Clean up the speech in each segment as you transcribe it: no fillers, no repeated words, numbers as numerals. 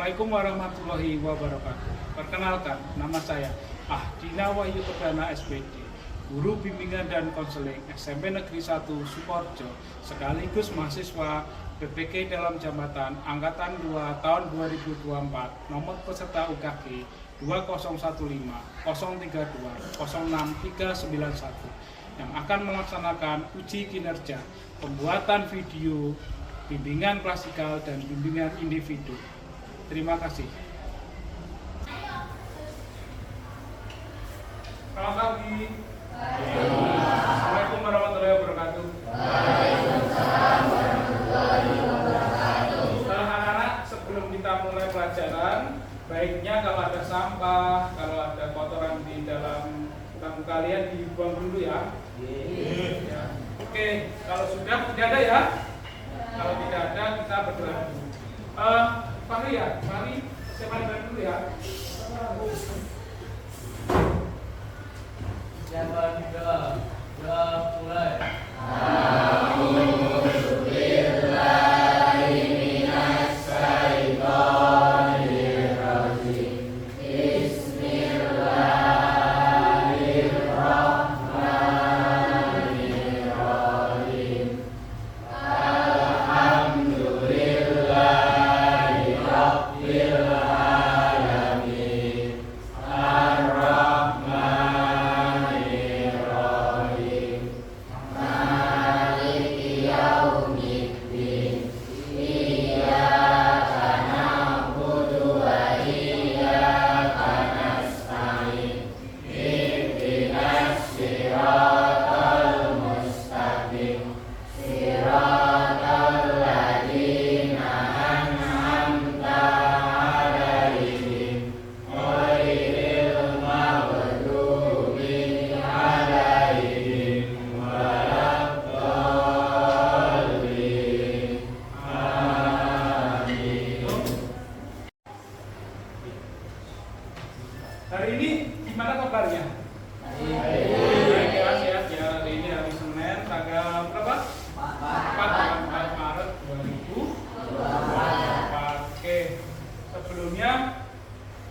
Assalamualaikum warahmatullahi wabarakatuh. Perkenalkan, nama saya Ahdina Wahyu Perdana SPD, Guru Bimbingan dan Konseling SMP Negeri 1 Sukoharjo, sekaligus mahasiswa PPK dalam Jabatan Angkatan 2 tahun 2024, nomor peserta UKG 2015 032 06391 yang akan melaksanakan uji kinerja pembuatan video bimbingan klasikal dan bimbingan individu. Terima kasih. Selamat pagi. Assalamualaikum warahmatullahi wabarakatuh. Waalaikumsalam warahmatullahi wabarakatuh. Anak-anak, sebelum kita mulai pelajaran, baiknya kalau ada sampah, kalau ada kotoran di dalam tamu kalian dibuang dulu ya. Ya. Oke, kalau sudah tidak ada ya. Kalau tidak ada, kita berdoa dulu. Fahri ya, mari saya mari dulu ya. Siapa juga? Sudah mulai. Hari ini gimana kabarnya? Baik ya, sehat ya. Hari ini hari Senin, tanggal berapa? 4 Maret 2024. Oke, sebelumnya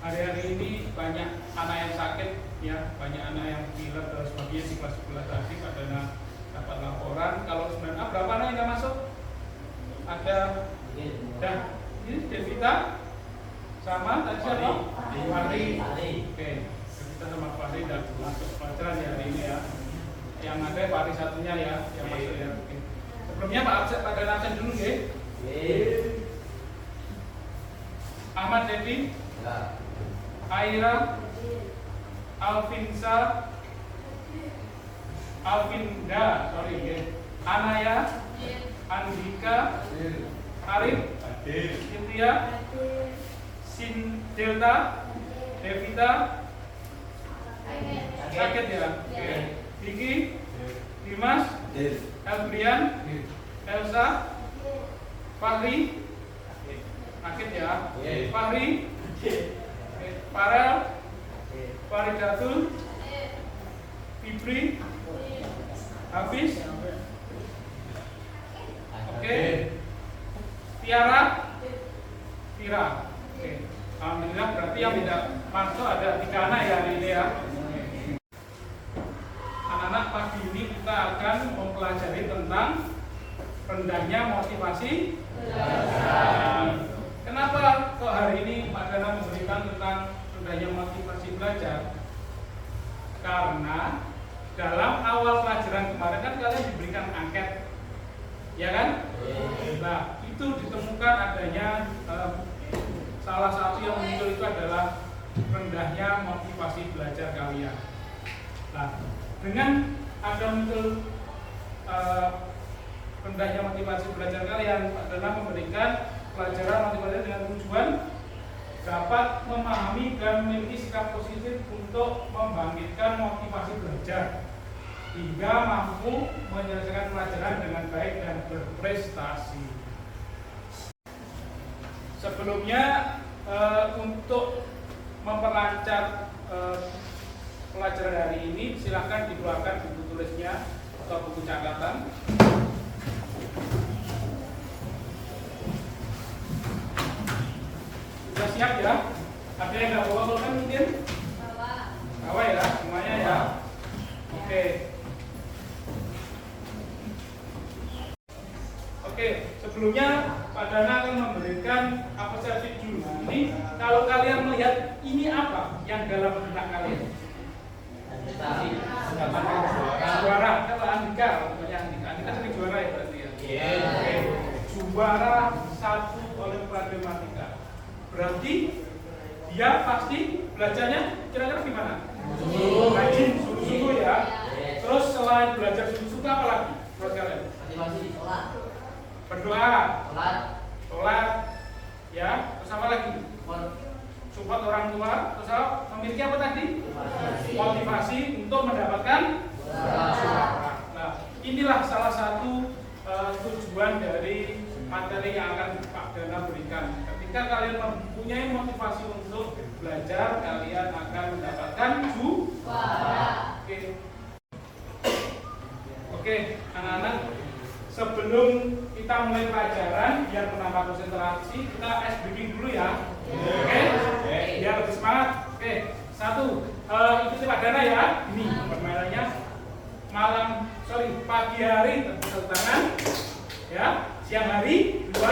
hari-hari ini banyak anak yang sakit ya, banyak anak yang pilek dan sebagainya di kelas sebelah tadi pada dapat laporan. Kalau 9A berapa anak yang nggak masuk? Ada, dan ini Devita sama tadi siapa? Fahri. Oke, kita sama Fahri dan masuk pelajaran ya hari ini ya. Yang ada Fahri satunya ya, yang masuk ya. Oke. Sebelumnya Pak absen pada absen dulu ya. Ahmad Devi, Aira, Alvinsa, Alvinda, sorry ya. Anaya, Andika, Arif, Cynthia, Sin Delta, Devita, sakit ya? Oke. Vicky, Dimas, Elbrian, Elsa, Fahri, sakit ya? Fahri, Farel, Faridatul, Fibri, Hafiz, oke. Tiara, Tira. Oke. Alhamdulillah, berarti yang tidak masuk ada 3 anak ya hari ini ya. Anak-anak, pagi ini kita akan mempelajari tentang rendahnya motivasi belajar. Kenapa kok hari ini Pak Dana memberikan tentang rendahnya motivasi belajar? Karena dalam awal pelajaran kemarin kan kalian diberikan angket, ya kan? Nah, itu ditemukan adanya salah satu yang muncul itu adalah rendahnya motivasi belajar kalian. Nah, dengan ada muncul rendahnya motivasi belajar kalian, Pak Dana memberikan pelajaran motivasi dengan tujuan dapat memahami dan memiliki sikap positif untuk membangkitkan motivasi belajar hingga mampu menyelesaikan pelajaran dengan baik dan berprestasi. Sebelumnya untuk memperlancar pelajaran hari ini, silakan dikeluarkan buku tulisnya atau buku catatan. Sudah siap ya? Ada yang nggak bawa pulpen mungkin? Bawa ya, semuanya ya. Oke. Oke, sebelumnya Pak Dana akan memberikan apresiasi dulu. Nah, ini kalau kalian melihat ini apa yang dalam benak kalian? Juara, kalau Andika, Andika sering juara ya berarti ya. Oke. Juara 1 Olimpiade Matematika. Berarti dia pasti belajarnya kira-kira gimana? Rajin, sungguh-sungguh ya. Terus selain belajar sungguh-sungguh apa lagi? Buat kalian? Berdoa, sholat, ya. Terus apa lagi? Support orang tua. Terus memiliki apa tadi? Motivasi untuk mendapatkan juara. Nah, inilah salah satu tujuan dari materi yang akan Pak Dana berikan. Ketika kalian mempunyai motivasi untuk belajar, kalian akan mendapatkan juara. Oke, anak-anak, sebelum kita mulai pelajaran, biar menambah konsentrasi, kita ice breaking dulu ya. Oke, biar lebih semangat. Oke, 1, ikuti Pak Dana ya. Ini permainannya pagi hari tepuk tangan, ya. Siang hari 2,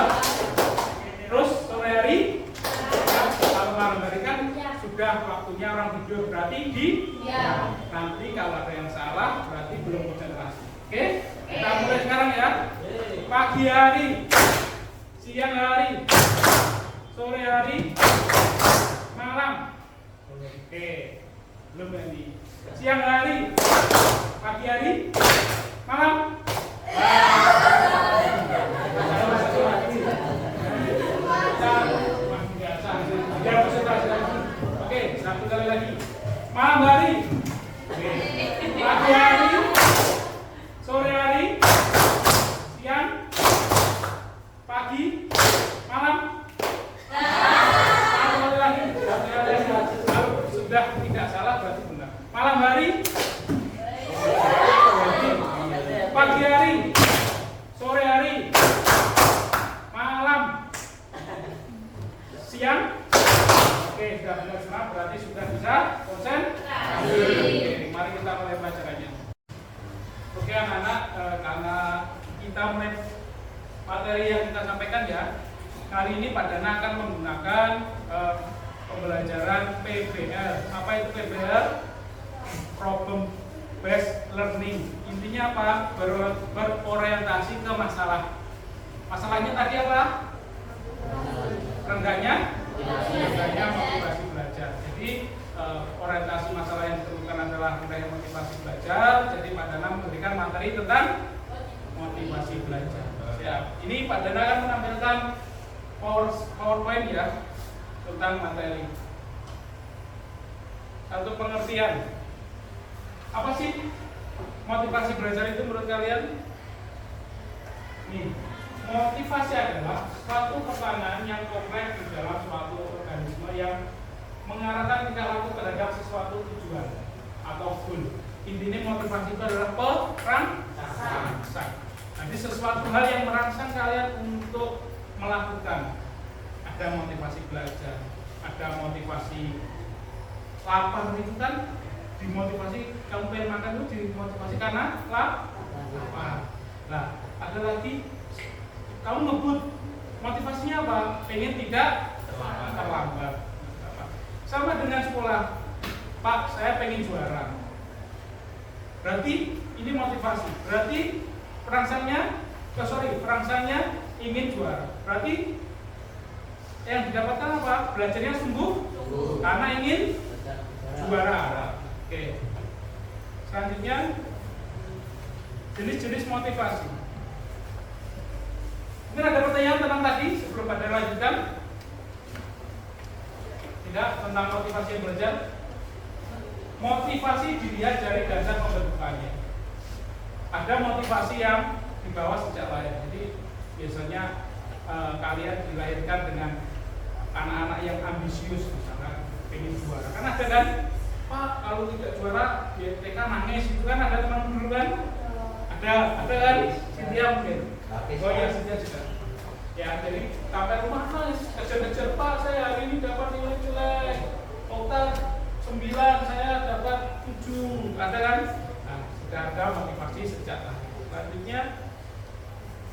terus sore hari, ya. Kalau malam hari kan sudah waktunya orang tidur, berarti nanti kalau ada yang salah berarti belum konsentrasi. Oke, kita mulai sekarang ya. Pagi hari, siang hari, sore hari, malam. Oke, belum nanti. Siang hari, pagi hari, malam. Oke, 1 kali lagi. Malam hari, pagi hari, sore hari, siang, pagi, malam. 1 kali lagi. Kalau sudah tidak salah berarti benar. Malam hari, pagi hari, sore hari, malam, siang. Oke, sudah benar semua, berarti sudah bisa konsentrasi. Oke, mari kita mulai pelajarannya. Oke anak-anak, karena kita mulai materi yang kita sampaikan ya. Kali ini Pak Dana akan menggunakan pembelajaran PBL. Apa itu PBL? Problem Based Learning. Intinya apa? Berorientasi ke masalah. Masalahnya tadi apa? Rendahnya motivasi belajar. Jadi orientasi masalah yang ditemukan adalah rendahnya motivasi belajar. Jadi Pak Dana memberikan materi tentang motivasi belajar. Siap. Ini Pak Dana akan menampilkan PowerPoint ya tentang materi. Satu pengertian. Apa sih motivasi belajar itu menurut kalian? Nih, motivasi adalah suatu pertanyaan yang kompleks di dalam suatu organisme yang mengarahkan tingkah laku terhadap sesuatu tujuan atau goal. Intinya motivasi itu adalah perangsang. Jadi sesuatu hal yang merangsang kalian untuk melakukan. Ada motivasi belajar, ada motivasi lapar itu kan dimotivasi, kamu pengen makan itu dimotivasi karena lapar. Nah, ada lagi kamu ngebut, motivasinya apa? Pengen tidak terlambat. Sama dengan sekolah, Pak, saya pengen juara. Berarti ini motivasi. Berarti perangsangnya ingin juara. Berarti yang didapatkan apa? Belajarnya sungguh karena ingin juara. Oke. Selanjutnya jenis-jenis motivasi. Mungkin ada pertanyaan tentang tadi sebelum pada lanjutkan? Tidak, tentang motivasi yang belajar. Motivasi dilihat dari dasar pembentukannya. Ada motivasi yang dibawa sejak lahir. Jadi biasanya kalian dilahirkan dengan anak-anak yang ambisius, misalnya pengen juara. Kan ada kan, Pak, kalau tidak juara di TK nangis, itu kan ada teman dulu kan? Ada kan? Cynthia mungkin. Oh iya, Cynthia juga. Ya, jadi sampai rumah nangis, kejar-kejar, Pak, saya hari ini dapat saya dapat 7, ada kan? Nah, sudah ada motivasi sejak lahir. Selanjutnya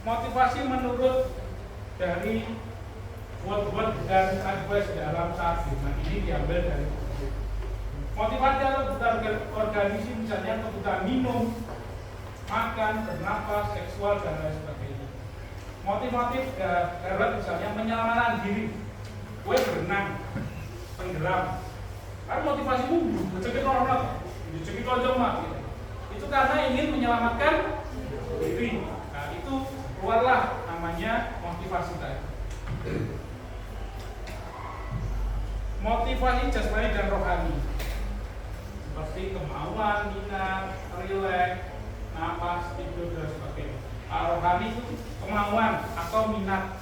motivasi menurut dari word dan advice dalam saat firman ini diambil dari buku. Motivasi atau kebutuhan organisasi misalnya kebutuhan minum, makan, bernafas, seksual dan lain sebagainya. Motif darat misalnya menyelamatkan diri, gue berenang, tenggelam. Kan motivasimu menjadi orang, menjadi konjomat gitu. Itu karena ingin menyelamatkan diri. Nah itu keluarlah namanya motivasi tadi. Motivasi jasmani dan rohani seperti kemauan, minat, rileks, napas, tidur dan sebagainya. Rohani itu kemauan atau minat.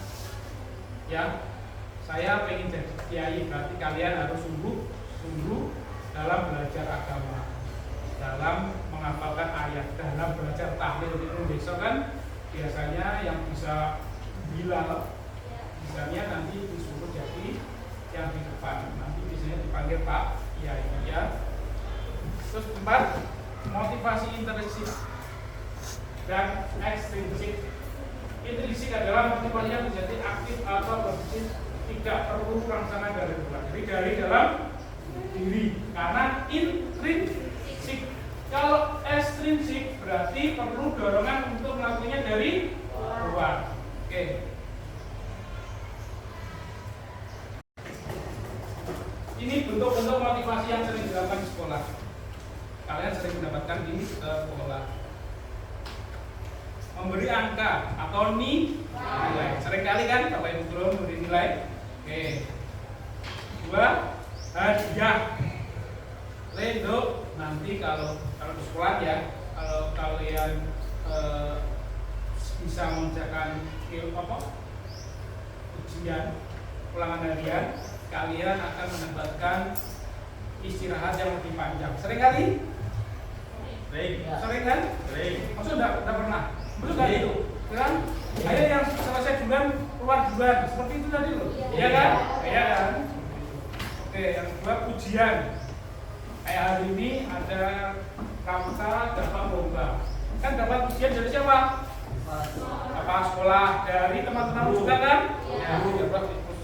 Ya, saya pengen jadi kiai, berarti kalian harus sungguh dalam belajar agama, dalam menghafalkan ayat, dalam belajar tahlil. Itu besok kan biasanya yang bisa Bilal, misalnya nanti disuruh jadi yang di depan, nanti biasanya dipanggil Pak Kiai ya. Terus 4, motivasi intrinsik dan ekstrinsik. Intrinsik adalah motivasinya menjadi aktif atau berfungsi tidak perlu rangsana dari luar, jadi dari dalam diri, karena intrinsik. Kalau ekstrinsik berarti perlu dorongan untuk melakukannya dari luar. Oke. Ini bentuk-bentuk motivasi yang sering dilakukan di sekolah. Kalian sering mendapatkan di sekolah. Memberi angka atau nilai. Seringkali kan Bapak Ibu guru memberi nilai. Oke. 2, hadiah. Lendo nanti kalau di sekolah ya, kalau kalian bisa mengerjakan ujian ulangan harian, kalian akan mendapatkan istirahat yang lebih panjang. Sering kali? Sering kan? Maksudnya udah pernah? Betul kan itu? Kan? Ayo yang selesai bulan keluar bulan, seperti itu tadi loh. Iya kan? Iya kan? Oke, yang kedua ujian. Kayak hari ini ada Kamsa dapat lomba. Kan dapat ujian dari siapa? Apa sekolah, dari teman-teman juga kan? Ya, dapat ikut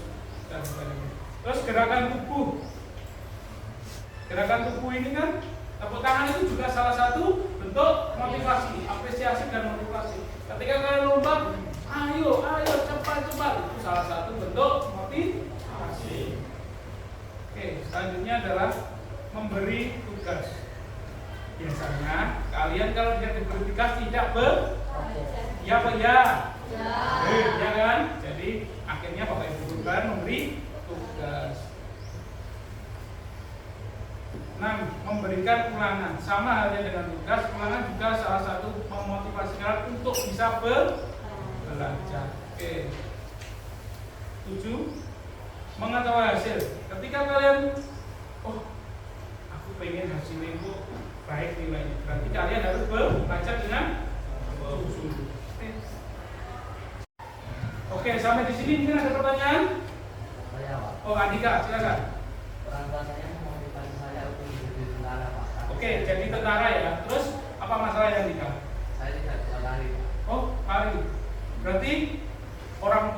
dan sebagainya. Terus gerakan tubuh. Gerakan tubuh ini kan, tepuk tangan itu juga salah satu bentuk motivasi, apresiasi dan motivasi. Ketika kalian lomba, ayo cepat, itu salah satu bentuk motivasi. Oke, selanjutnya adalah memberi tugas. Biasanya kalian kalau tidak diberi tugas tidak ya apa ya? Ya kan? Jadi akhirnya Bapak Ibu guru kan memberi tugas. 6. Memberikan ulangan. Sama halnya dengan tugas, ulangan juga salah satu memotivasi kalian untuk bisa belajar. Oke. 7. Mengetahui hasil. Ketika kalian aku pengen hasilnya itu baik nilainya, berarti kalian harus belajar dengan sungguh-sungguh. Oke, sampai di sini mungkin ada pertanyaan? Oh, Andika, silakan. Orang tua saya memotivasi saya untuk menjadi tentara, Pak. Oke, jadi tentara ya. Terus apa masalahnya, Andika? Saya tidak bisa lari. Oh, lari. Berarti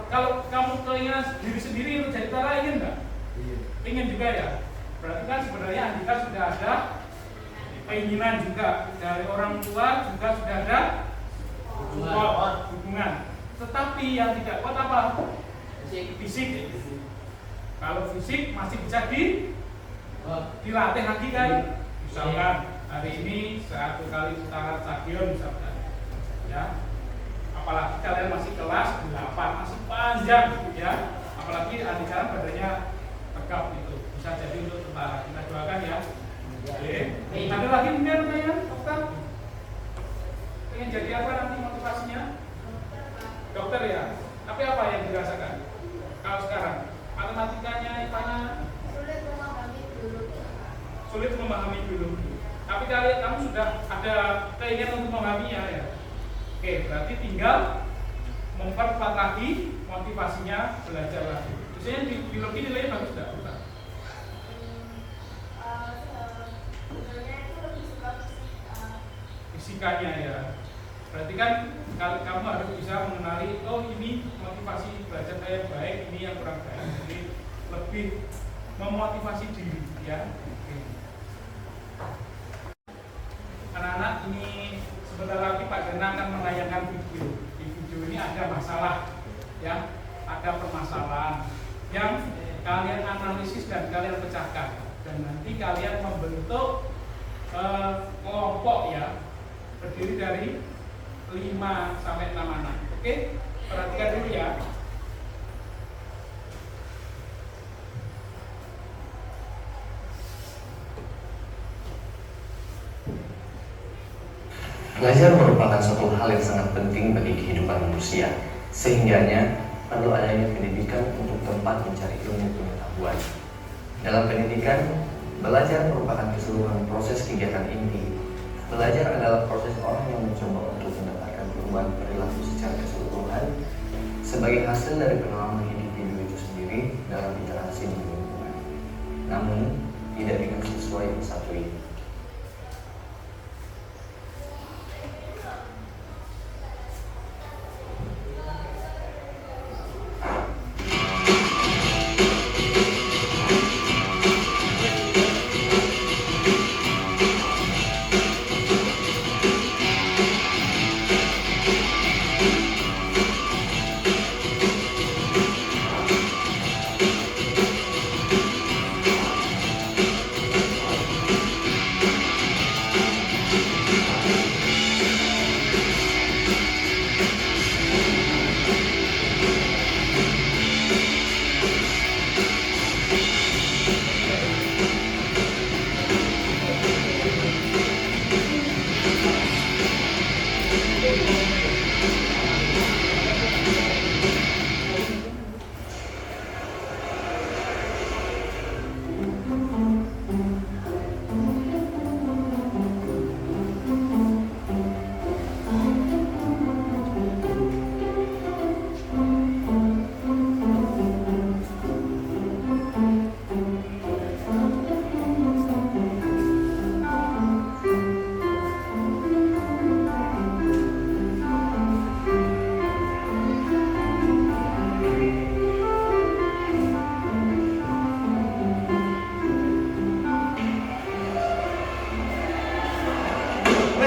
kalau kamu keinginan diri sendiri untuk jadi tentara, ingin nggak? Iya. Ingin juga ya. Berarti kan sebenarnya Andika sudah ada keinginan juga dari orang tua, juga sudah ada hubungan. Tetapi yang tidak kuat apa? Fisik. Kalau fisik masih bisa dilatih lagi kan? Misalkan hari ini 1 kali putaran stadion misalkan, ya. Apalagi kalian masih kelas 8, masih panjang ya. Apalagi Andika badannya tegap gitu, bisa jadi untuk tentara. Kita doakan ya. Oke. Ada lagi mungkin pertanyaan, dokter? Pengen jadi apa nanti motivasinya? Dokter ya. Tapi apa yang dirasakan kalau sekarang? Matematikanya, IPA-nya sulit memahami biologi. Tapi kamu sudah ada keinginan untuk memahaminya ya. Oke, berarti tinggal memperkuat lagi motivasinya belajar lagi. Biasanya di biologi nilainya bagus nggak? fisikanya ya. Berarti kan kamu harus bisa mengenali, oh ini motivasi belajar saya baik, ini yang kurang baik. Jadi lebih memotivasi diri ya. Oke. Anak-anak, ini sebentar lagi Pak Dana akan menayangkan video. Di video ini ada masalah ya, ada permasalahan yang kalian analisis dan kalian pecahkan, dan nanti kalian membentuk kelompok ya, terdiri dari 5 sampai 6 anak. Oke, perhatikan dulu ya. Belajar merupakan suatu hal yang sangat penting bagi kehidupan manusia, sehingganya perlu adanya pendidikan untuk tempat mencari ilmu pengetahuan. Dalam pendidikan, belajar merupakan keseluruhan proses kegiatan inti. Belajar adalah proses orang yang mencoba untuk mendapatkan perubahan perilaku secara keseluruhan sebagai hasil dari pengalaman individu itu sendiri dalam interaksi dengan lingkungan. Namun, tidak dengan sesuai yang satu ini.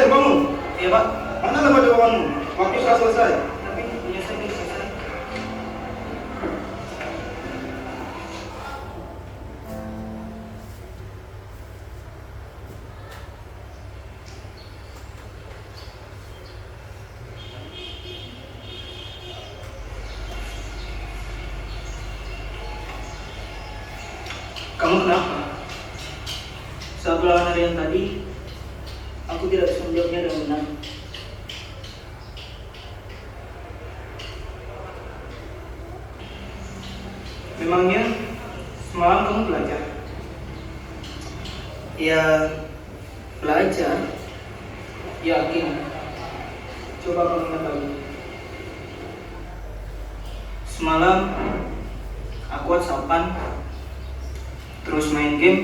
Bangun. Iya Pak. Mana lembar jawabanmu? Waktu sudah selesai. Tapi punya saya belum selesai. Kamu kenapa? Saat ulangan hari yang tadi, aku tidak bisa menjawabnya dengan benar. Memangnya semalam kamu belajar? Ya, belajar. Yakin? Coba kamu mengetahui. Semalam aku WhatsAppan, terus main game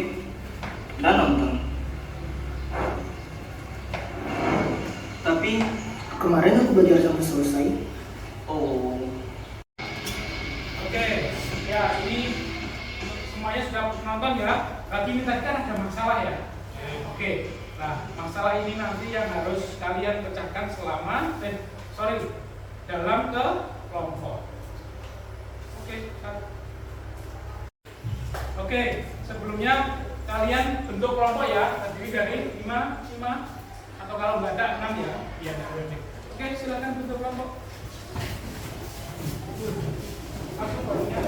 dan nonton. Tapi kemarin aku belajar sampai selesai. Oh. Oke, ya ini semuanya sudah nonton ya. Berarti ini tadi kan ada masalah ya. Oke, nah masalah ini nanti yang harus kalian pecahkan dalam kelompok. Oke, sebelumnya kalian bentuk kelompok ya, terdiri dari 5 atau kalau nggak ada 6 ya. Iya, oke, silakan bentuk kelompok. Masuk barunya.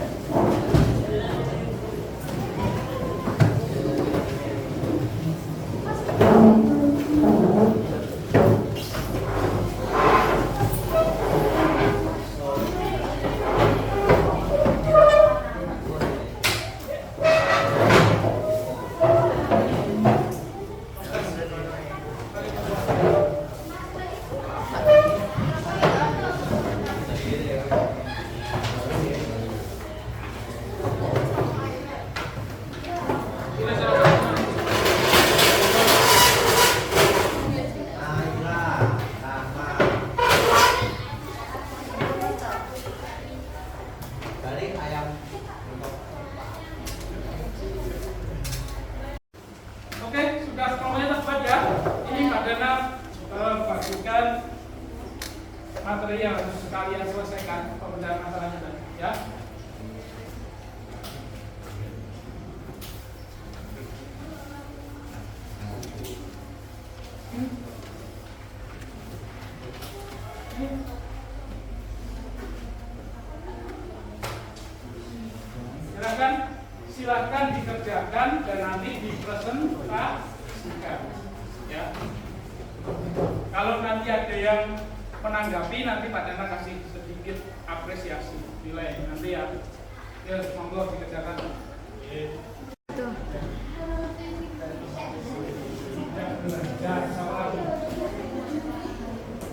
Oke, sudah semuanya terbuat ya. Ini Pak Dana bagikan materi yang harus kalian selesaikan pemecahan masalahnya tadi ya. Silakan dikerjakan dan nanti dipresentasikan ya. Kalau nanti ada yang menanggapi, nanti Pak Dana kasih sedikit apresiasi nilai nanti ya. Ya, monggo dikerjakan. Tidak belajar salah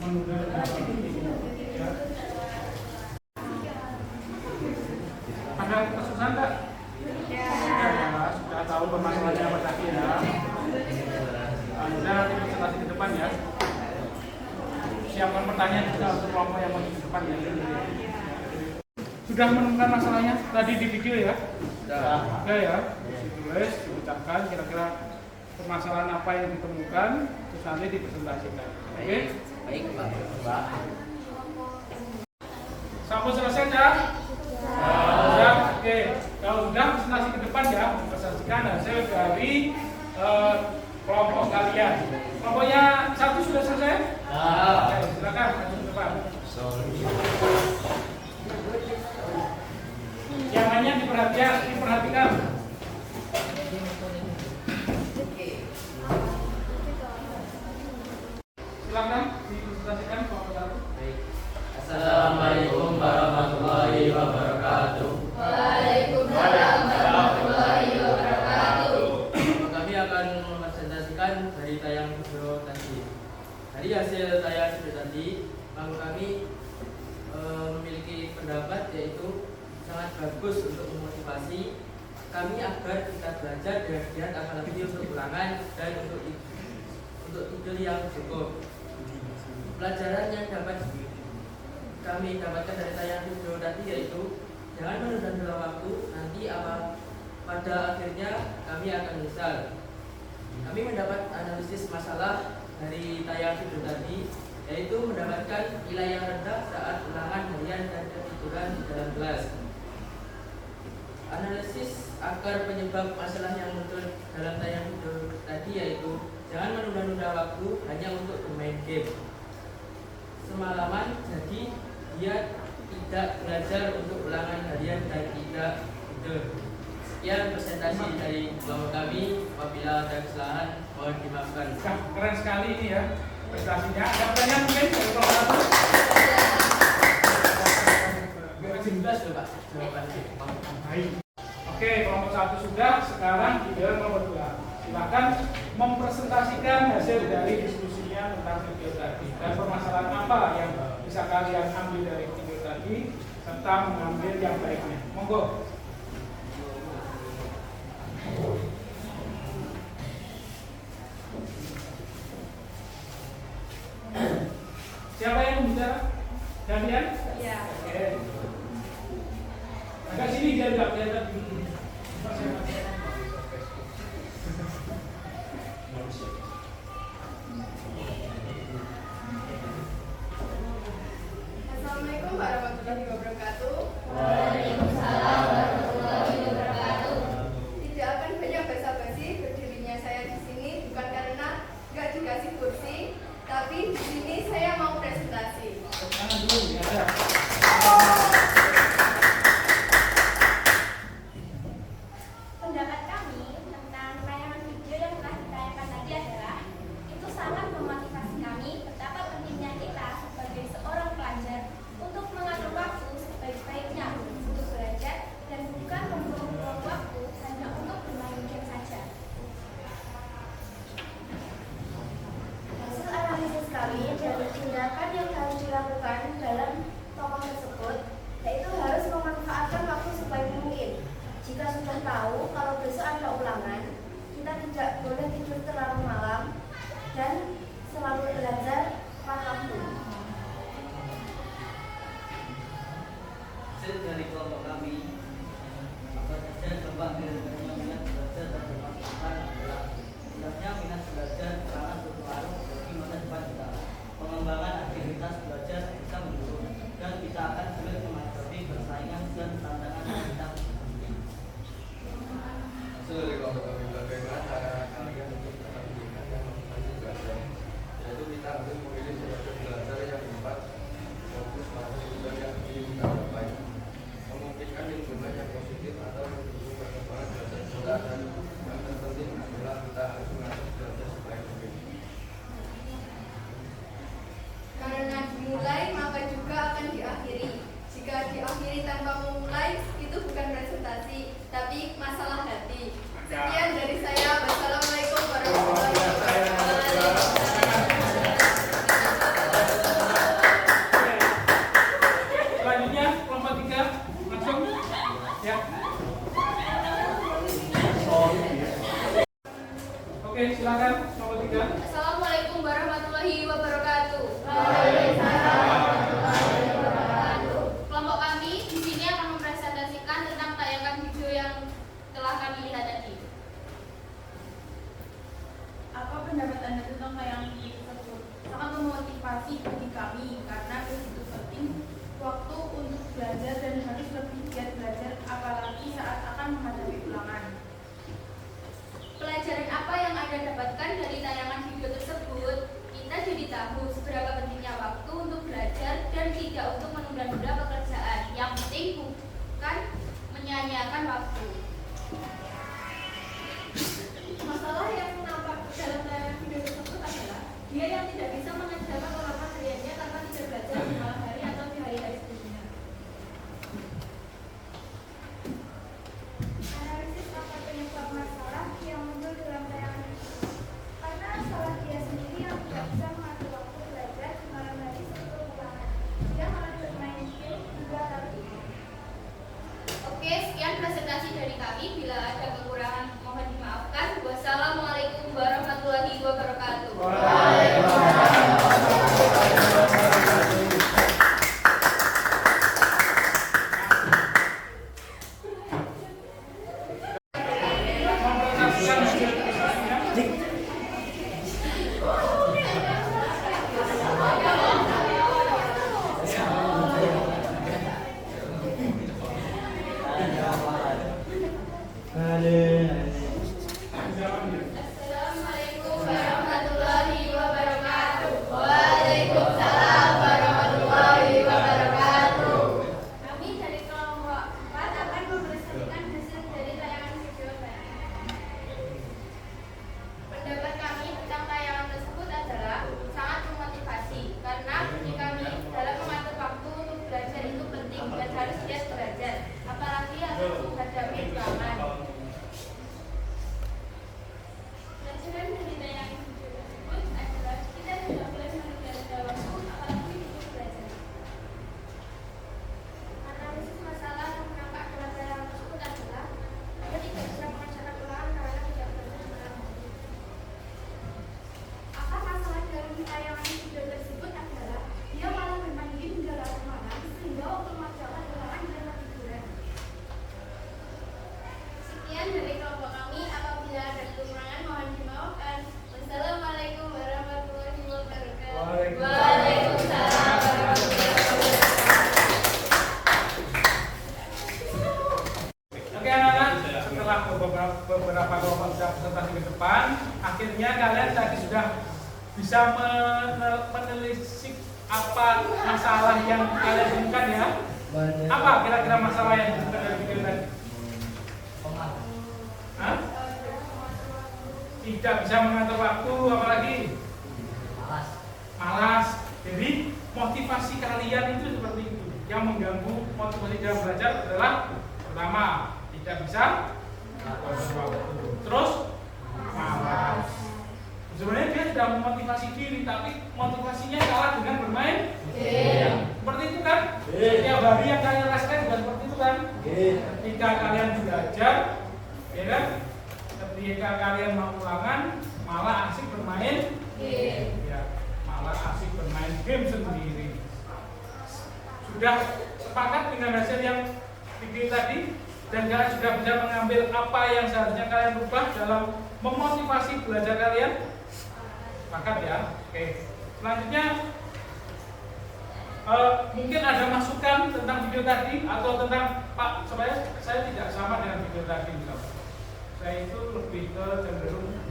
menunda ya. Ada kesusahan tak? Ya, sudah tahu permasalahannya apa tadi ya. Anda nanti presentasi ke depan ya. Siapkan pertanyaan juga untuk kelompok yang mau di depan ya. Sudah menemukan masalahnya tadi di video ya? Sudah ya. Ditulis, diucapkan kira-kira permasalahan apa yang ditemukan, terus nanti dipresentasikan. Oke? Baik, Pak. Sampai selesai ya? Sudah, oke. Kalau sudah presentasi ke depan ya, presentasikan hasil dari kelompok kalian. Kelompoknya satu sudah selesai? Oke, silakan maju ke depan. Yang lainnya diperhatikan. Silakan dipresentasikan kelompok satu. Assalamualaikum warahmatullahi wabarakatuh. Waalaikumsalam warahmatullahi wabarakatuh. Kami akan mempresentasikan dari tayang video tadi. Dari hasil tayang video tadi, kami memiliki pendapat yaitu sangat bagus untuk memotivasi kami agar kita belajar dengan giat, apalagi untuk ulangan dan untuk tidur yang cukup. Pelajaran yang dapat kami dapatkan dari tayang video tadi yaitu jangan menunda-nunda waktu, nanti pada akhirnya kami akan menyesal. Kami mendapat analisis masalah dari tayang video tadi yaitu mendapatkan nilai yang rendah saat ulangan harian dan ketiduran di dalam kelas. Analisis akar penyebab masalah yang muncul dalam tayang video tadi yaitu jangan menunda-nunda waktu hanya untuk bermain game semalaman, jadi dia tidak belajar untuk ulangan harian dan tidak tidur. Sekian presentasi dari kelompok kami. Apabila ada kesalahan mohon dimaafkan. Keren sekali ini ya prestasinya. Ada pertanyaan mungkin dari kelompok satu? Jelas loh Pak jawabannya. Baik. Oke, kelompok satu sudah. Sekarang giliran kelompok dua. Silakan mempresentasikan hasil dari diskusinya tentang video tadi dan permasalahan apa yang bisa kalian ambil dari video tadi serta mengambil yang baiknya. Monggo. Siapa yang bicara? Gantian? Ya. Oke. Agak sini dia tidak kelihatan. Assalamualaikum warahmatullahi wabarakatuh. Waalaikumsalam warahmatullahi wabarakatuh. Tidak akan banyak basa-basi, berdirinya saya di sini bukan karena nggak dikasih kursi, tapi di sini saya mau presentasi. Tangan dulu ya. Pendapat kami tentang tayangan video yang telah ditayangkan tadi adalah itu sangat memotivasi kami betapa pentingnya kita sebagai seorang pelajar untuk mengatur waktu sebaik-baiknya untuk belajar dan bukan membuang waktu hanya untuk bermain game saja. Hasil analisis kami dari tindakan yang harus dilakukan dalam tokoh tersebut, yaitu harus memanfaatkan waktu sebaik mungkin. Jika sudah tahu kalau besok ada ulangan, kita tidak boleh tidur terlalu malam dan selalu belajar tepat waktu. Hasil dari kelompok kami Oke, silakan nomor 3. Assalamualaikum warahmatullahi wabarakatuh. Kelompok kami di sini akan mempresentasikan tentang tayangan video yang telah kami lihat tadi. Apa pendapat Anda tentang tayangan video tersebut? Sangat memotivasi bagi kami karena begitu penting waktu untuk belajar dan harus lebih giat belajar apalagi saat akan menghadapi ulangan. Pelajaran apa yang Anda dapatkan dari tayangan video tersebut? Kita jadi tahu seberapa pentingnya waktu untuk belajar dan tidak untuk menunda-nunda pekerjaan. Yang penting bukan menyia-nyiakan waktu. Masalah yang nampak dalam tayangan video tersebut adalah dia yang tidak bisa mengerjakan ulangan hariannya karena tidak belajar di malam hari atau di hari-hari sebelumnya. Analisis apa penyebab masalah yang muncul dalam tayangan itu? Karena salah dia sendiri yang tidak bisa mengatur waktu belajar di malam hari sebelum ulangan. Dia malah bermain game hingga larut. Oke, sekian presentasi dari kami. Bila ada kekurangan mohon dimaafkan. Wassalamualaikum warahmatullahi wabarakatuh. Assalamualaikum warahmatullahi wabarakatuh. Waalaikumsalam warahmatullahi wabarakatuh. Kami dari kelompok 4 akan mempresentasikan hasil dari tayangan video tadi. Pendapat kami tentang tayangan tersebut adalah sangat memotivasi karena bagi kami dalam mengatur waktu untuk belajar itu penting dan harus giat belajar, apalagi harus menghadapi ulangan. Pelajaran dari tayangan video tersebut adalah kita tidak boleh menunda-nunda waktu apalagi untuk belajar. Analisis masalah yang nampak dalam tayangan tersebut adalah dia tidak bisa mengerjakan ulangan karena tidak belajar di malam hari. Apa masalah dalam tayangan video tersebut adalah dia malah bermain game hingga larut malam sehingga waktu mengerjakan ulangan dia lebih kurang. Sekian dari kelompok kami. Apabila ada kekurangan mohon dimaafkan. Wassalamualaikum warahmatullahi wabarakatuh. Waalaikumsalam warahmatullahi wabarakatuh. Oke anak-anak, setelah beberapa kelompok sudah presentasi ke depan, akhirnya kalian tadi sudah bisa menelisik apa masalah yang kalian temukan ya. Apa kira-kira masalah yang ditemukan dari video tadi? Hah? Tidak bisa mengatur waktu, apalagi malas. Jadi motivasi kalian itu seperti itu. Yang mengganggu motivasi dalam belajar adalah pertama, tidak bisa mengatur waktu. Terus malas. Sebenarnya dia sudah memotivasi diri, tapi motivasinya kalah dengan bermain. Seperti itu kan? Setiap hari yang kalian rasakan juga seperti itu kan? Ketika kalian belajar, ya kan? Ketika kalian mau ulangan, malah asik bermain. Ya, malah asik bermain game sendiri. Sudah sepakat dengan hasil yang video tadi? Dan kalian sudah bisa mengambil apa yang seharusnya kalian rubah dalam memotivasi belajar kalian? Sepakat ya? Oke. Selanjutnya mungkin ada masukan tentang video tadi atau tentang Pak, supaya saya tidak sama dengan video tadi misalnya. Saya itu lebih ke cenderung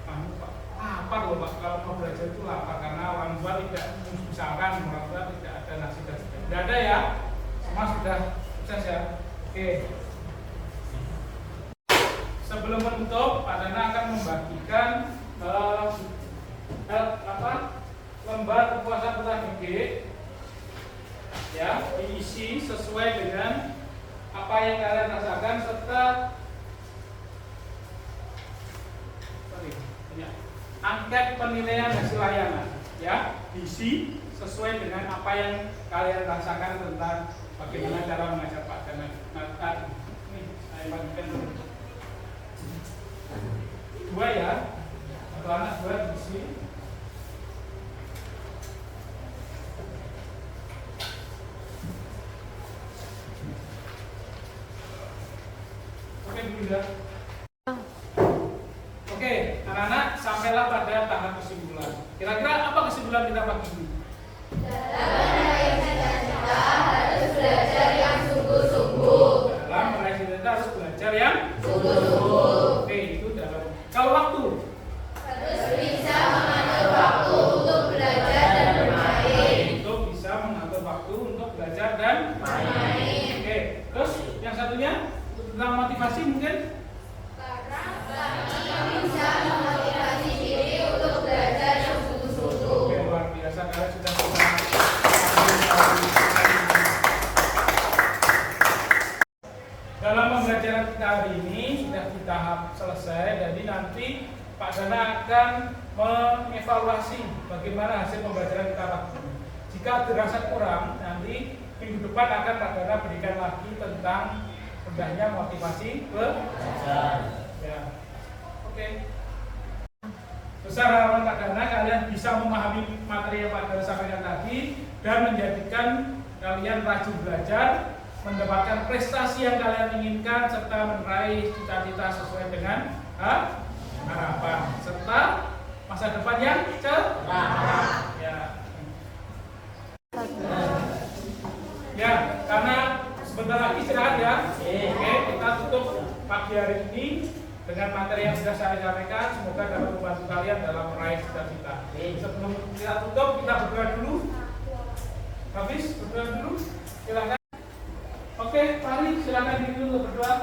Pak, lapar loh Pak, kalau mau belajar itu lapar karena orang tua tidak, misalkan orang tua tidak ada nasi dan sebagainya. Tidak ada ya, semua sudah sukses ya. Oke. Sebelum menutup, Pak Dana akan membagikan lembar kepuasan peserta didik ya, diisi sesuai dengan apa yang kalian rasakan serta angket penilaian hasil layanan ya, diisi sesuai dengan apa yang kalian rasakan tentang bagaimana cara mengajar Pak Dana Yunda? Oke, anak-anak, sampailah pada tahap kesimpulan. Kira-kira apa kesimpulan kita pagi ini? Dalam meraih cita-cita harus belajar yang sungguh-sungguh. Oke, itu dalam. Kalau waktu? Untuk bisa mengatur waktu untuk belajar dan main. Oke, terus yang satunya tentang motivasi mungkin? Oke, luar biasa, kalian sudah dalam pembelajaran kita hari ini sudah di tahap selesai. Jadi nanti Pak Dana akan mengevaluasi bagaimana hasil pembelajaran kita pagi ini. Jika dirasa kurang, nanti minggu depan akan Pak Dana berikan lagi tentang rendahnya motivasi belajar. Ya. Oke. Besar harapan Pak Dana kalian bisa memahami materi yang Pak Dana sampaikan tadi dan menjadikan kalian rajin belajar, mendapatkan prestasi yang kalian inginkan serta meraih cita-cita sesuai dengan harapan serta masa depan yang cerah. Ya, karena sebentar lagi istirahat ya. Oke, kita tutup pagi hari ini dengan materi yang sudah saya sampaikan. Semoga dapat membantu kalian dalam meraih cita-cita. Sebelum kita tutup, kita berdoa dulu. Habis berdoa dulu, silakan. Oke, mari silakan diri dulu berdoa.